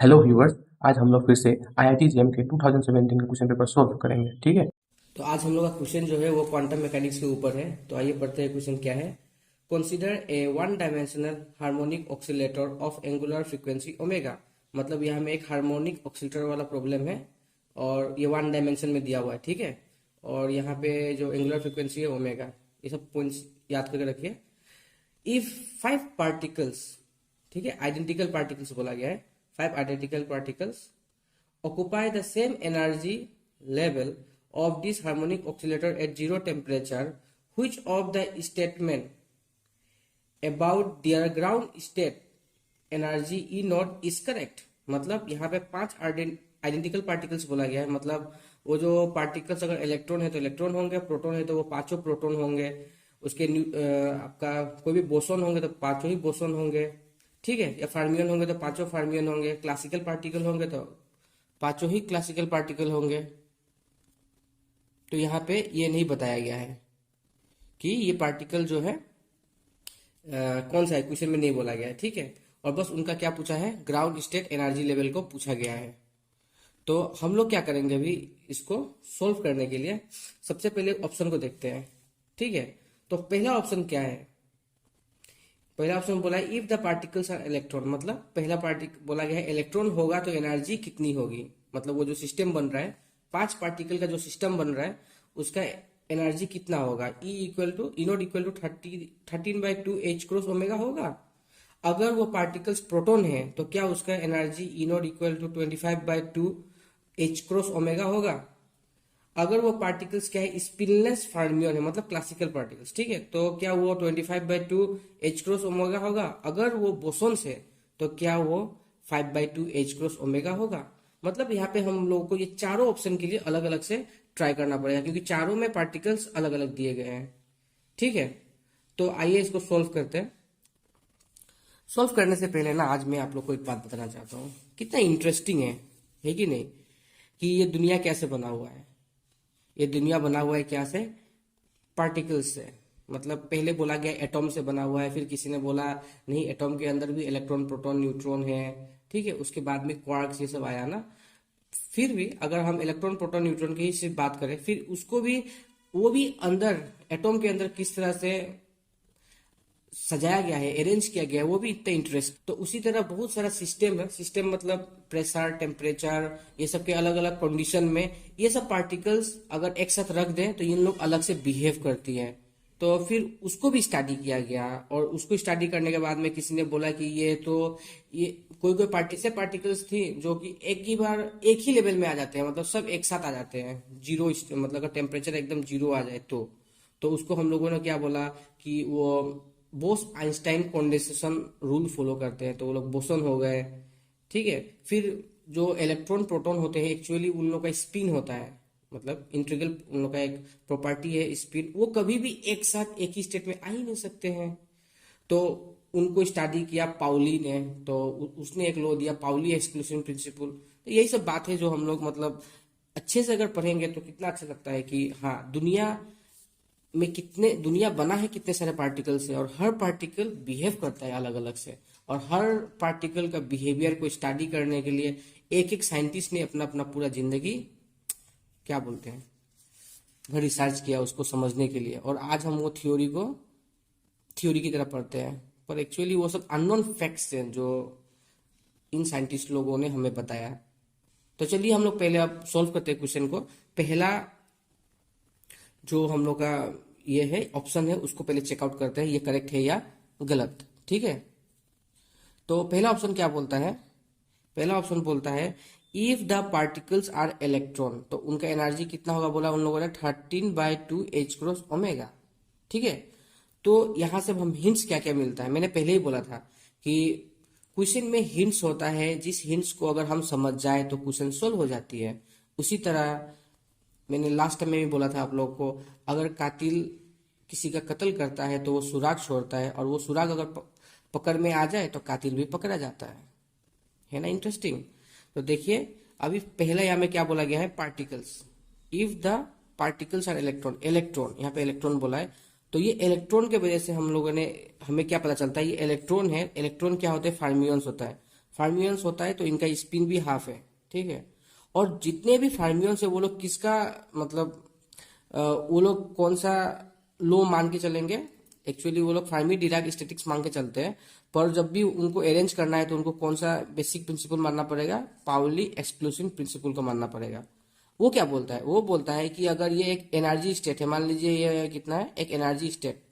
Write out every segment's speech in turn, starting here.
Hello viewers. आज हम लोग फिर से आईआईटी जेएम के 2017 के क्वेश्चन पेपर सॉल्व करेंगे। ठीक है। तो आज हम लोग का क्वेश्चन जो है वो क्वांटम मैकेनिक्स के ऊपर है। तो आइए पढ़ते हैं क्वेश्चन क्या है। Consider a one dimensional harmonic oscillator of angular frequency omega. मतलब यहाँ में एक हार्मोनिक ऑक्सीलेटर वाला प्रॉब्लम है और ये वन डायमेंशन में दिया हुआ है। ठीक है। और यहाँ पे जो एंगुलर फ्रीक्वेंसी है ओमेगा, ये सब पॉइंट्स याद करके रखिए। इफ 5 पार्टिकल्स, ठीक है, आइडेंटिकल पार्टिकल्स बोला गया है, 5 identical particles occupy the same energy level of this harmonic oscillator at zero temperature, which of the statement about their ground state energy E naught is correct। मतलब यहाँ पे 5 identical particles बोला गया है। मतलब वो जो पार्टिकल्स, अगर इलेक्ट्रॉन है तो इलेक्ट्रॉन होंगे, प्रोटॉन है तो वो पांचों प्रोटॉन होंगे, उसके आपका कोई भी बोसोन होंगे तो पांचों ही बोसोन होंगे। ठीक है। या फार्मियन होंगे तो पांचों फार्मियन होंगे, क्लासिकल पार्टिकल होंगे तो पांचों ही क्लासिकल पार्टिकल होंगे। तो यहाँ पे ये नहीं बताया गया है कि ये पार्टिकल जो है कौन सा है, क्वेश्चन में नहीं बोला गया है। ठीक है। और बस उनका क्या पूछा है, ग्राउंड स्टेट एनर्जी लेवल को पूछा गया है। तो हम लोग क्या करेंगे अभी इसको सोल्व करने के लिए, सबसे पहले ऑप्शन को देखते हैं। ठीक है। तो पहला ऑप्शन क्या है, पहला ऑप्शन बोला है if the particles are electron. मतलब पहला पार्टिकल बोला गया है इलेक्ट्रॉन होगा तो एनर्जी कितनी होगी। मतलब वो जो सिस्टम बन रहा है, 5 पार्टिकल का जो सिस्टम बन रहा है, उसका एनर्जी कितना होगा। E equal to E naught equal to 13/2 H cross omega होगा। अगर वो पार्टिकल्स प्रोटॉन है तो क्या उसका energy E naught equal to 25/2 H cross omega होगा। अगर वो पार्टिकल्स क्या है, स्पिनलेस फर्मियन है, मतलब क्लासिकल पार्टिकल्स, ठीक है, तो क्या वो 25/2 एच क्रॉस ओमेगा होगा। अगर वो बोसोन्स है तो क्या वो 5/2 एच क्रॉस ओमेगा होगा। मतलब यहाँ पे हम लोगों को ये चारों ऑप्शन के लिए अलग अलग से ट्राई करना पड़ेगा, क्योंकि चारों में पार्टिकल्स अलग अलग दिए गए हैं। ठीक है। तो आइए इसको सोल्व करते हैं। सोल्व करने से पहले ना आज मैं आप लोग को एक बात बताना चाहता हूँ, कितना इंटरेस्टिंग है कि नहीं, कि ये दुनिया कैसे बना हुआ है। ये दुनिया बना हुआ है क्या से, पार्टिकल्स से। मतलब पहले बोला गया एटॉम से बना हुआ है, फिर किसी ने बोला नहीं एटॉम के अंदर भी इलेक्ट्रॉन प्रोटॉन न्यूट्रॉन है। ठीक है। उसके बाद में क्वार्क्स ये सब आया ना। फिर भी अगर हम इलेक्ट्रॉन प्रोटॉन न्यूट्रॉन की ही सिर्फ बात करें, फिर उसको भी, वो भी अंदर एटॉम के अंदर किस तरह से सजाया गया है, अरेंज किया गया है, वो भी इतना इंटरेस्ट। तो उसी तरह बहुत सारा सिस्टम है। सिस्टम मतलब प्रेशर, टेम्परेचर, ये सब के अलग अलग कंडीशन में ये सब पार्टिकल्स अगर एक साथ रख दें तो इन लोग अलग से बिहेव करती है। तो फिर उसको भी स्टडी किया गया, और उसको स्टडी करने के बाद में किसी ने बोला कि ये कोई कोई पार्टिकल्स थी जो कि एक ही बार एक ही लेवल में आ जाते हैं, मतलब सब एक साथ आ जाते हैं जीरो, मतलब अगर टेम्परेचर एकदम जीरो आ जाए तो उसको हम लोगों ने क्या बोला कि वो Bose Einstein condensation rule follow करते हैं, तो वो लोग बोसन हो गए। ठीक है। फिर जो इलेक्ट्रॉन प्रोटॉन होते हैं, एक्चुअली उन लोग का स्पिन होता है, मतलब इंटीग्रल उन लोग का एक प्रॉपर्टी है स्पिन, वो कभी भी एक साथ एक ही स्टेट में आ ही नहीं सकते हैं। तो उनको स्टडी किया पाउली ने, तो उसने एक लॉ दिया, पाउली एक्सक्लूसिव प्रिंसिपल। तो यही सब बात है जो हम लोग मतलब अच्छे से अगर पढ़ेंगे तो कितना अच्छा लगता है कि हाँ, दुनिया बना है कितने सारे पार्टिकल से, और हर पार्टिकल बिहेव करता है अलग अलग से। और हर पार्टिकल का बिहेवियर को स्टडी करने के लिए एक एक साइंटिस्ट ने अपना अपना पूरा जिंदगी, क्या बोलते हैं, रिसर्च किया उसको समझने के लिए। और आज हम वो थ्योरी की तरह पढ़ते हैं, पर एक्चुअली वो सब अननोन फैक्ट्स हैं जो इन साइंटिस्ट लोगों ने हमें बताया। तो चलिए हम लोग पहले अब सॉल्व करते हैं क्वेश्चन को। पहला जो हम लोग का ये है ऑप्शन है, उसको पहले चेकआउट करते हैं ये करेक्ट है या गलत। ठीक है। तो पहला ऑप्शन क्या बोलता है, पहला ऑप्शन बोलता है if the particles are electron, तो उनका एनर्जी कितना होगा बोला उन लोगों ने, 13/2 एच क्रॉस ओमेगा। ठीक है। तो यहां से हम हिंट्स क्या क्या मिलता है, मैंने पहले ही बोला था कि क्वेश्चन में हिंट्स होता है, जिस हिंट्स को अगर हम समझ जाए तो क्वेश्चन सोल्व हो जाती है। उसी तरह मैंने लास्ट टाइम में भी बोला था आप लोग को, अगर कातिल किसी का कत्ल करता है तो वो सुराग छोड़ता है, और वो सुराग अगर पकड़ में आ जाए तो कातिल भी पकड़ा जाता है ना। इंटरेस्टिंग। तो देखिए अभी पहला यहाँ में क्या बोला गया है, particles. If the particles are electron यहाँ पे इलेक्ट्रॉन बोला है, तो ये इलेक्ट्रॉन के वजह से हम लोगों ने, हमें क्या पता चलता है, ये इलेक्ट्रॉन है। इलेक्ट्रॉन क्या होते हैं, फार्मियंस होता है। फर्मियंस होता है तो इनका स्पिन भी हाफ है, ठीक है। और जितने भी फर्मियंस है वो लोग किसका मतलब वो लोग कौन सा लो मान के चलेंगे, एक्चुअली वो लोग फर्मी डिराक स्टैटिक्स मान के चलते हैं, पर जब भी उनको अरेंज करना है तो उनको कौन सा बेसिक प्रिंसिपल मानना पड़ेगा, पाउली एक्सक्लूसिव प्रिंसिपल को मानना पड़ेगा। वो क्या बोलता है, वो बोलता है कि अगर ये एक एनर्जी स्टेट है, मान लीजिए ये कितना है, एक एनर्जी स्टेट,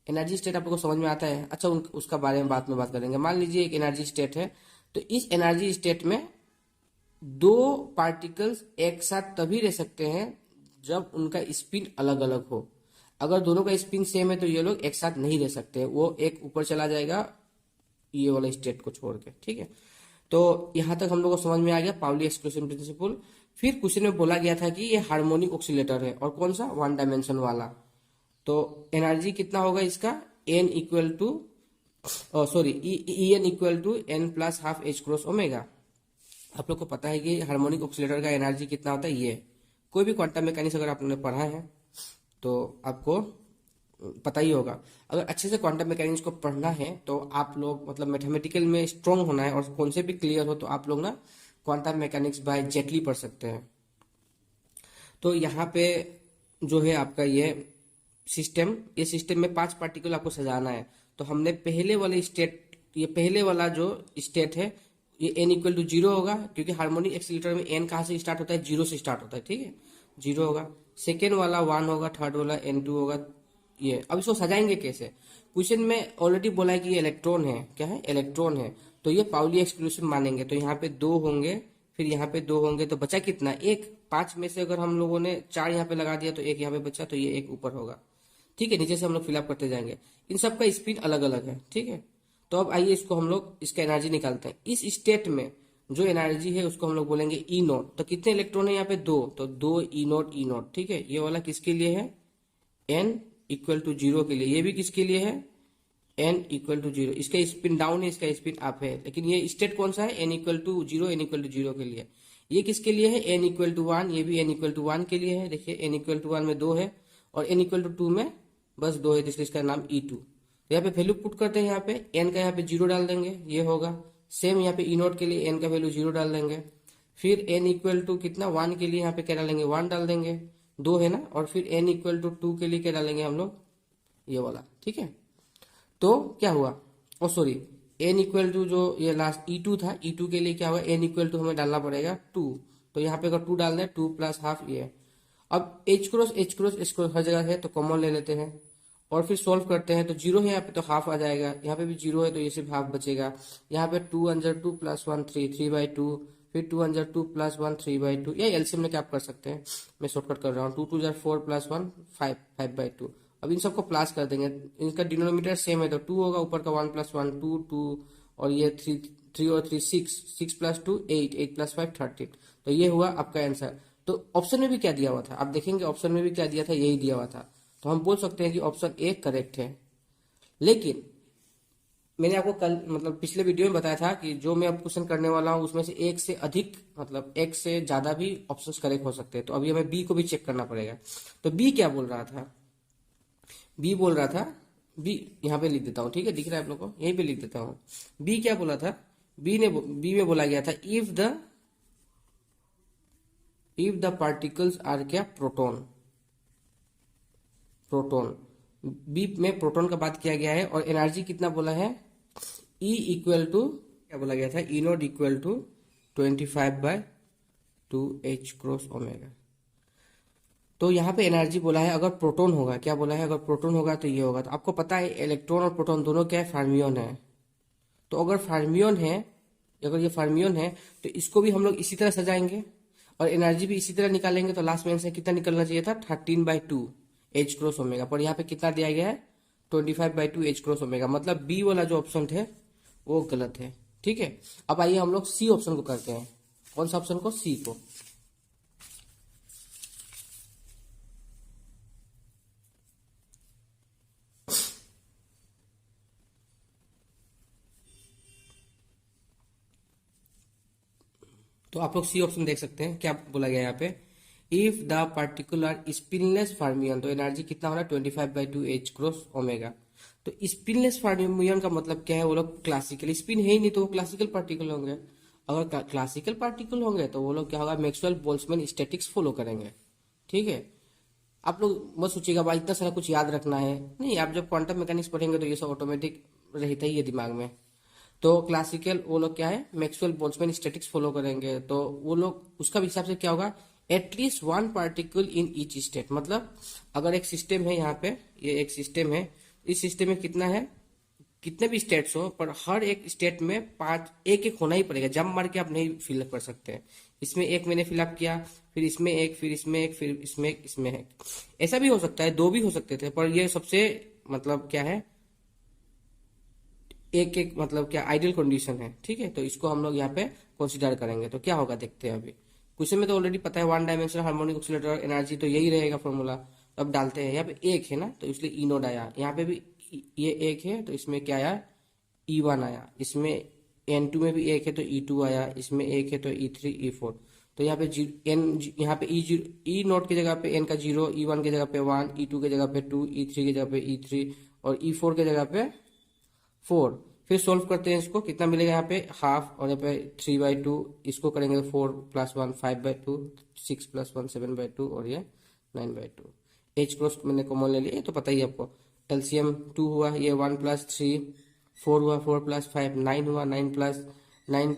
एनर्जी स्टेट आप लोग को समझ में आता है, अच्छा उसका बारे में बाद में बात करेंगे। मान लीजिए एक एनर्जी स्टेट है, तो इस एनर्जी स्टेट में दो पार्टिकल्स एक साथ तभी रह सकते हैं जब उनका स्पिन अलग अलग हो। अगर दोनों का स्पिन सेम है तो ये लोग एक साथ नहीं रह सकते, वो एक ऊपर चला जाएगा ये वाला स्टेट को छोड़ के, ठीक है। तो यहां तक हम लोग को समझ में आ गया पाउली एक्सक्लूसिव प्रिंसिपल। फिर क्वेश्चन में बोला गया था कि ये हार्मोनिक ऑक्सीलेटर है, और कौन सा, वन डायमेंशन वाला। तो एनर्जी कितना होगा इसका, n equal to sorry E n equal to n plus half H cross omega. आप लोग को पता है कि हार्मोनिक ऑक्सीलेटर का एनर्जी कितना होता है, ये कोई भी क्वांटम मैकेनिक्स अगर आपने पढ़ा है तो आपको पता ही होगा। अगर अच्छे से क्वांटम मैकेनिक्स को पढ़ना है तो आप लोग मतलब मैथमेटिकल में स्ट्रांग होना है, और कौन से भी क्लियर हो तो आप लोग ना क्वांटम मैकेनिक्स बाय जेटली पढ़ सकते हैं। तो यहाँ पे जो है आपका ये सिस्टम में 5 पार्टिकल आपको सजाना है। तो हमने पहले वाले स्टेट, ये पहले वाला जो स्टेट है ये n इक्वल टू 0 होगा, क्योंकि हार्मोनिक एक्सीलेटर में n कहाँ से स्टार्ट होता है, 0 से स्टार्ट होता है, ठीक है, 0 होगा। सेकेंड वाला 1 होगा, थर्ड वाला n2 होगा। ये अब इसको सजाएंगे कैसे, क्वेश्चन में ऑलरेडी बोला है कि ये इलेक्ट्रॉन है, क्या है, इलेक्ट्रॉन है, तो ये पाउली एक्सक्लूसिव मानेंगे। तो यहाँ पे 2 होंगे, फिर यहाँ पे 2 होंगे, तो बचा कितना, एक। 5 में से अगर हम लोगों ने 4 यहाँ पे लगा दिया तो एक यहाँ पे बचा, तो ये एक ऊपर होगा, ठीक है। नीचे से हम लोग फिलअप करते जाएंगे, इन सब का स्पिन अलग अलग है, ठीक है। तो अब आइए इसको हम लोग इसका एनर्जी निकालते हैं। इस स्टेट में जो एनर्जी है उसको हम लोग बोलेंगे ई नोट। तो कितने इलेक्ट्रॉन है यहाँ पे, 2, तो 2 ई नोट, ठीक है। ये वाला किसके लिए है, एन इक्वल टू 0 के लिए। ये भी किसके लिए है, एन इक्वल टू 0। इसका स्पिन डाउन है, इसका स्पिन अप है, लेकिन ये स्टेट कौन सा है, n equal to 0, n equal to 0 के लिए। ये किसके लिए है, एन इक्वल टू 1, ये भी एन इक्वल टू 1 के लिए है। देखिए एन इक्वल टू 1 में 2 है, और एन इक्वल टू 2 में बस 2 है, इसलिए इसका नाम E2। तो यहाँ पे वैल्यू पुट करते हैं, यहाँ पे एन का यहाँ पे 0 डाल देंगे, ये होगा। सेम यहाँ पे ई नोट के लिए एन का वैल्यू 0 डाल देंगे। फिर एन इक्वल टू कितना, 1 के लिए यहाँ पे क्या डालेंगे, 1 डाल देंगे, 2 है ना। और फिर एन इक्वल टू 2 के लिए क्या डालेंगे हम लोग, ये वाला, ठीक है। तो क्या हुआ, ओ सॉरी, एन इक्वल टू जो ये लास्ट E2 था, E2 के लिए क्या हुआ, एन इक्वल टू हमें डालना पड़ेगा 2। तो यहाँ पे अगर 2 डाल दें, 2 प्लस हाफ ये। अब H क्रॉस हर जगह है तो कॉमन ले लेते हैं, और फिर सॉल्व करते हैं। तो 0 है यहाँ पे तो हाफ आ जाएगा, यहाँ पे भी 0 है तो ये सिर्फ हाफ बचेगा। यहाँ पे 2 अंजर 2 प्लस 1 3, 3/2, फिर 2 अंजर 2 प्लस 1 3/2। या एलसीएम में क्या आप कर सकते हैं, मैं शॉर्टकट कर रहा हूँ, 2 2 जार 4 प्लस 1 5, 5/2। अब इन सबको प्लस कर देंगे, इनका डिनोमिनेटर सेम है तो 2 होगा, ऊपर का 1 प्लस 1 2 2, और ये 3 और 3 6 प्लस 2 8, 8 प्लस 5 13। तो ये हुआ आपका आंसर। तो ऑप्शन में भी क्या दिया हुआ था, आप देखेंगे ऑप्शन में भी क्या दिया था, यही दिया हुआ था। तो हम बोल सकते हैं कि ऑप्शन ए करेक्ट है। लेकिन मैंने आपको कल मतलब पिछले वीडियो में बताया था कि जो मैं अब क्वेश्चन करने वाला हूं उसमें से एक से अधिक मतलब एक से ज्यादा भी ऑप्शंस करेक्ट हो सकते हैं। तो अभी हमें बी को भी चेक करना पड़ेगा। तो बी क्या बोल रहा था, बी बोल रहा था, बी यहाँ पे लिख देता हूँ, ठीक है, दिख रहा है आप लोग को, यहीं पे लिख देता हूँ। बी क्या बोला था, बी में बोला गया था इफ द पार्टिकल्स आर क्या, प्रोटॉन। बी में प्रोटॉन का बात किया गया है, और एनर्जी कितना बोला है, E इक्वल टू क्या बोला गया था, E naught equal to 25/2 H cross omega. तो यहाँ पे एनर्जी बोला है अगर प्रोटॉन होगा, क्या बोला है, अगर प्रोटॉन होगा तो ये होगा। तो आपको पता है इलेक्ट्रॉन और प्रोटॉन दोनों क्या है, फर्मियन है। तो अगर फर्मियन है, अगर ये फर्मियन है तो इसको भी हम लोग इसी तरह सजाएंगे, और एनर्जी भी इसी तरह निकालेंगे। तो लास्ट में आंसर कितना निकलना चाहिए था, 13/2 H क्रॉस ओमेगा। पर यहाँ पे कितना दिया गया है, 25/2 H क्रॉस ओमेगा। मतलब बी वाला जो ऑप्शन थे वो गलत है, ठीक है। अब आइए हम लोग सी ऑप्शन को करते हैं। कौन सा ऑप्शन को, सी को। तो आप लोग सी ऑप्शन देख सकते हैं, क्या बोला गया यहाँ पे, इफ द पार्टिकुलर स्पिनलेस फर्मियन, तो एनर्जी कितना होना, 25/2 H क्रॉस ओमेगा। तो स्पिनलेस फर्मियन का मतलब क्या है, वो लोग क्लासिकल, स्पिन है ही नहीं तो वो क्लासिकल पार्टिकल होंगे। अगर क्लासिकल पार्टिकल होंगे तो वो लोग क्या होगा, मैक्सवेल बोल्ट्जमैन स्टैटिक्स फॉलो करेंगे। ठीक है, आप लोग मत सोचिएगा भाई इतना सारा कुछ याद रखना है, नहीं, आप जब क्वांटम मैकेनिक्स पढ़ेंगे तो ये सब ऑटोमेटिक रहता ही है दिमाग में। तो क्लासिकल वो लोग क्या है, मैक्सवेल बोल्ट्जमैन स्टैटिक्स फॉलो करेंगे, तो वो लोग उसका हिसाब से क्या होगा, at least one particle in each state. मतलब अगर एक सिस्टम है, यहाँ पे ये एक सिस्टम है, इस सिस्टम में कितना है, कितने भी स्टेट्स हो, पर हर एक स्टेट में पांच एक एक होना ही पड़ेगा, जंप मार के आप नहीं फिलअप कर सकते हैं। इसमें एक मैंने फिलअप किया, फिर इसमें एक, फिर इसमें एक, फिर इसमें एक, इसमें एक, ऐसा भी हो सकता है, दो भी हो सकते थे, पर ये सबसे मतलब क्या है, एक एक मतलब क्या आइडियल कंडीशन है। ठीक है, तो इसको हम लोग यहाँ पे कंसिडर करेंगे, तो क्या होगा देखते हैं। अभी क्वेश्चन में तो ऑलरेडी पता है, one dimensional harmonic oscillator energy तो यही रहेगा फॉर्मूला। तो अब डालते हैं, यहाँ पे एक है ना, तो इसलिए ई नोड आया, यहाँ पे भी ये एक है, तो इसमें क्या आया, E1 आया, इसमें N2 में भी एक है तो E2 आया, इसमें एक है तो E3 E4। तो यहाँ पे यहाँ पे ई नोट की जगह पे n का 0, E1 की जगह पे 1, E2 की जगह पे 2, E3 की जगह पे E3 और E4 की जगह पे 4। फिर सोल्व करते हैं, इसको कितना मिलेगा, यहाँ पे हाफ और यहाँ पे 3/2, इसको करेंगे 4 + 1 5/2, 6 + 1 7/2 और ये 9/2। एच क्रॉस मैंने कॉमन ले लिया, तो पता ही है आपको। एलसीएम 2 हुआ, ये 1 + 3 4 हुआ, 4 + 5 9 हुआ, 9 + 9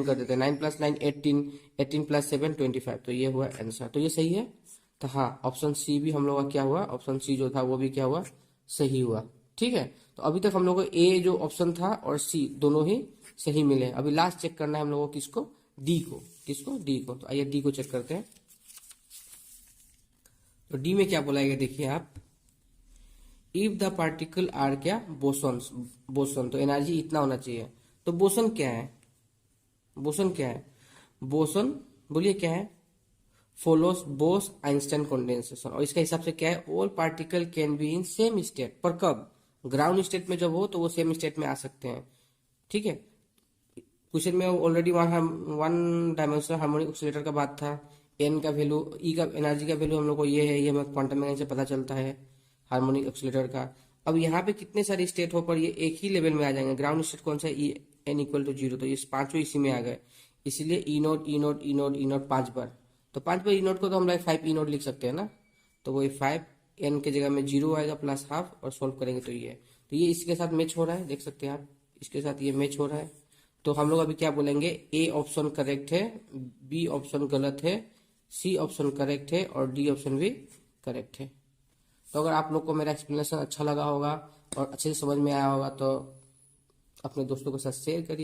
कर देते हैं, 9 + 9 18, 18 + 7 25। तो ये हुआ आंसर, तो ये सही है। तो हाँ, ऑप्शन सी भी हम लोग का क्या हुआ, ऑप्शन सी जो था वो भी क्या हुआ, सही हुआ। ठीक है, तो अभी तक हम लोग को ए जो ऑप्शन था और सी दोनों ही सही मिले। अभी लास्ट चेक करना है हम लोगों को, किसको, डी को, किसको, डी को। तो आइए डी को चेक करते हैं। तो डी में क्या बोला गया, देखिए आप, इफ द पार्टिकल आर क्या, बोसॉन्स, बोसन, तो एनर्जी इतना होना चाहिए। तो बोसन क्या है, बोसन क्या है, बोसन बोलिए क्या है, फॉलोस बोस आइंस्टाइन कंडेंसेशन। और इसका हिसाब से क्या है, all particle can be in same state, पर कब, ग्राउंड स्टेट में जब हो तो वो सेम स्टेट में आ सकते हैं। ठीक है, क्वेश्चन में already one dimensional harmonic oscillator का बात था। एन का वैल्यू, ई का एनर्जी का वैल्यू हम लोग को ये है, ये हमें क्वांटम मैकेनिक्स से पता चलता है हार्मोनिक ऑसिलेटर का। अब यहाँ पे कितने सारे स्टेट हो पर ये एक ही लेवल में आ जाएंगे। ग्राउंड स्टेट कौन सा है, ई n = 0, तो ये पांचों इसी में आ गए, इसीलिए ई नोट ई नोट ई नोट ई नोट 5 बार। तो 5 बार ई नोट को तो हम लोग 5 ई नोट लिख सकते हैं ना, तो वही 5 n के जगह में 0 आएगा प्लस हाफ, और सोल्व करेंगे तो ये इसके साथ मैच हो रहा है, देख सकते हैं आप, इसके साथ ये मैच हो रहा है। तो हम लोग अभी क्या बोलेंगे, ए ऑप्शन करेक्ट है, बी ऑप्शन गलत है, सी ऑप्शन करेक्ट है और डी ऑप्शन भी करेक्ट है। तो अगर आप लोग को मेरा एक्सप्लेनेशन अच्छा लगा होगा और अच्छे से समझ में आया होगा तो अपने दोस्तों के साथ शेयर करिए।